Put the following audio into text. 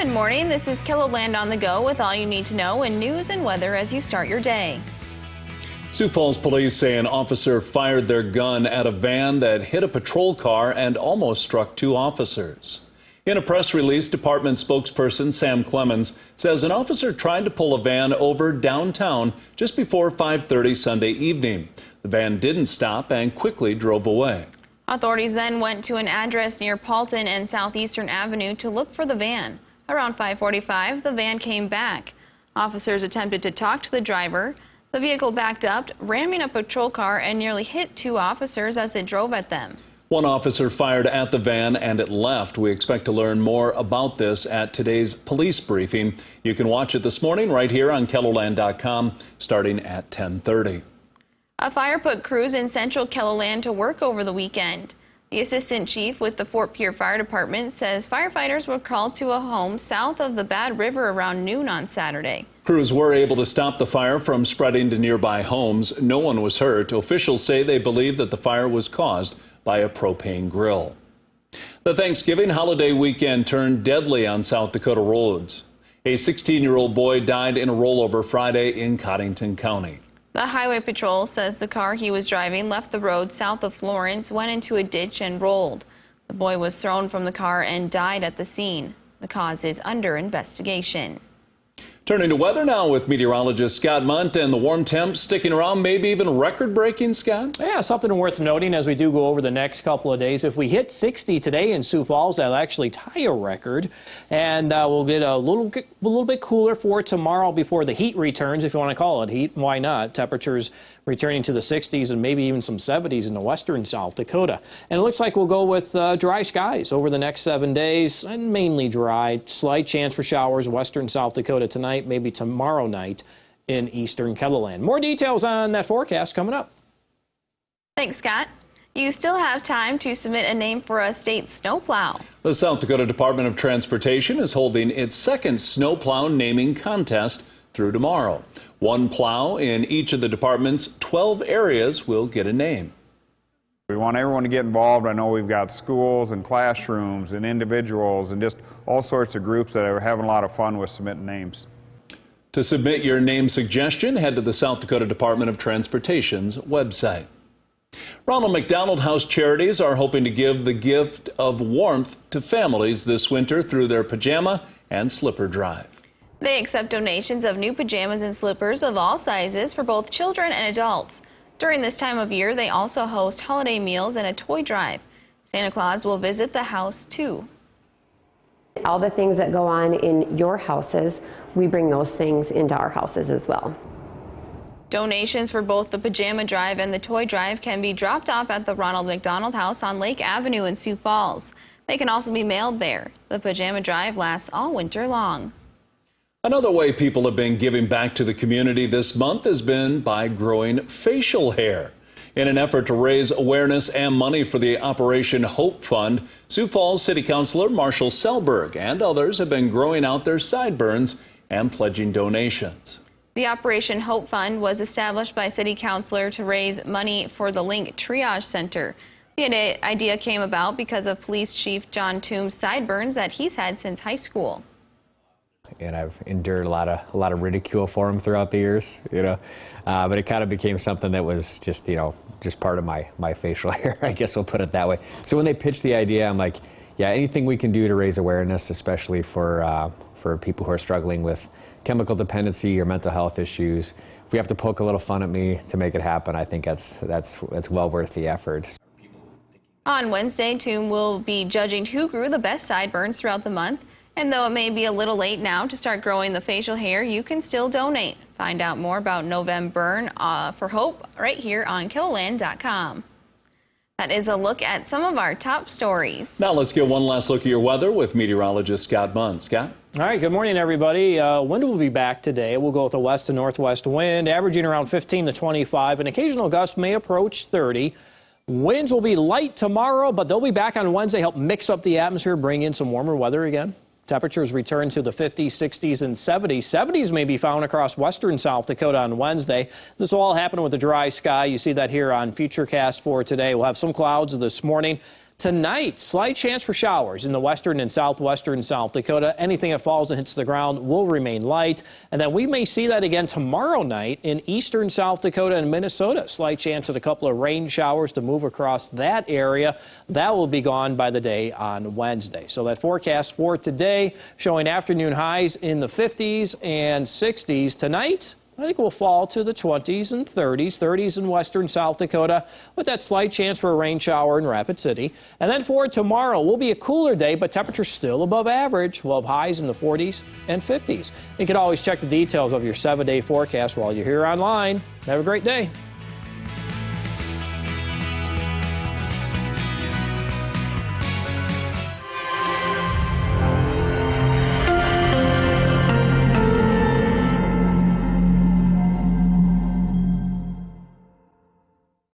Good morning. This is KELOLAND on the go with all you need to know in news and weather as you start your day. Sioux Falls police say an officer fired their gun at a van that hit a patrol car and almost struck two officers. In a press release, department spokesperson Sam Clemens says an officer tried to pull a van over downtown just before 5:30 Sunday evening. The van didn't stop and quickly drove away. Authorities then went to an address near Paulton and Southeastern Avenue to look for the van. Around 5:45, the van came back. Officers attempted to talk to the driver. The vehicle backed up, ramming a patrol car and nearly hit two officers as it drove at them. One officer fired at the van and it left. We expect to learn more about this at today's police briefing. You can watch it this morning right here on KELOLAND.com starting at 10:30. A fire put crews in central KELOLAND to work over the weekend. The assistant chief with the Fort Pierre Fire Department says firefighters were called to a home south of the Bad River around noon on Saturday. Crews were able to stop the fire from spreading to nearby homes. No one was hurt. Officials say they believe that the fire was caused by a propane grill. The Thanksgiving holiday weekend turned deadly on South Dakota roads. A 16-year-old boy died in a rollover Friday in Cottington County. The Highway Patrol says the car he was driving left the road south of Florence, went into a ditch and rolled. The boy was thrown from the car and died at the scene. The cause is under investigation. Turning to weather now with meteorologist Scott Munt, and the warm temps sticking around, maybe even record-breaking, Scott? Yeah, something worth noting as we do go over the next couple of days. If we hit 60 today in Sioux Falls, that'll actually tie a record, and we'll get a little bit cooler for tomorrow before the heat returns, if you want to call it heat. Why not? Temperatures returning to the 60s and maybe even some 70s in the western South Dakota. And it looks like we'll go with dry skies over the next 7 days, and mainly dry. Slight chance for showers western South Dakota tonight, maybe tomorrow night in eastern KELOLAND. More details on that forecast coming up. Thanks, Scott. You still have time to submit a name for a state snowplow. The South Dakota Department of Transportation is holding its second snowplow naming contest through tomorrow. One plow in each of the department's 12 areas will get a name. We want everyone to get involved. I know we've got schools and classrooms and individuals and just all sorts of groups that are having a lot of fun with submitting names. To submit your name suggestion, head to the South Dakota Department of Transportation's website. Ronald McDonald House Charities are hoping to give the gift of warmth to families this winter through their pajama and slipper drive. They accept donations of new pajamas and slippers of all sizes for both children and adults. During this time of year, they also host holiday meals and a toy drive. Santa Claus will visit the house too. All the things that go on in your houses, we bring those things into our houses as well. Donations for both the pajama drive and the toy drive can be dropped off at the Ronald McDonald House on Lake Avenue in Sioux Falls. They can also be mailed there. The pajama drive lasts all winter long. Another way people have been giving back to the community this month has been by growing facial hair. In an effort to raise awareness and money for the Operation Hope Fund, Sioux Falls City Councilor Marshall Selberg and others have been growing out their sideburns and pledging donations. The Operation Hope Fund was established by City Councilor to raise money for the Link Triage Center. The idea came about because of Police Chief John Toombs' sideburns that he's had since high school. And I've endured a lot of ridicule for him throughout the years, but it kind of became something that was just, just part of my facial hair, I guess we'll put it that way. So when they pitched the idea, I'm like, yeah, anything we can do to raise awareness, especially for people who are struggling with chemical dependency or mental health issues. If we have to poke a little fun at me to make it happen, I think that's well worth the effort. On Wednesday, Toombs will be judging who grew the best sideburns throughout the month. And though it may be a little late now to start growing the facial hair, you can still donate. Find out more about November for Hope right here on KELOLAND.com. That is a look at some of our top stories. Now let's get one last look at your weather with meteorologist Scott Munt. Scott? All right, good morning, everybody. Wind will be back today. We'll go with a west to northwest wind, averaging around 15 to 25. An occasional gust may approach 30. Winds will be light tomorrow, but they'll be back on Wednesday, help mix up the atmosphere, bring in some warmer weather again. Temperatures return to the 50s, 60s, and 70s. 70s may be found across western South Dakota on Wednesday. This will all happen with a dry sky. You see that here on Futurecast for today. We'll have some clouds this morning. Tonight, slight chance for showers in the western and southwestern South Dakota. Anything that falls and hits the ground will remain light. And then we may see that again tomorrow night in eastern South Dakota and Minnesota. Slight chance at a couple of rain showers to move across that area. That will be gone by the day on Wednesday. So that forecast for today showing afternoon highs in the 50s and 60s. Tonight, I think we'll fall to the 20s and 30s in western South Dakota with that slight chance for a rain shower in Rapid City. And then for tomorrow, will be a cooler day, but temperatures still above average. We'll have highs in the 40s and 50s. You can always check the details of your 7-day forecast while you're here online. Have a great day.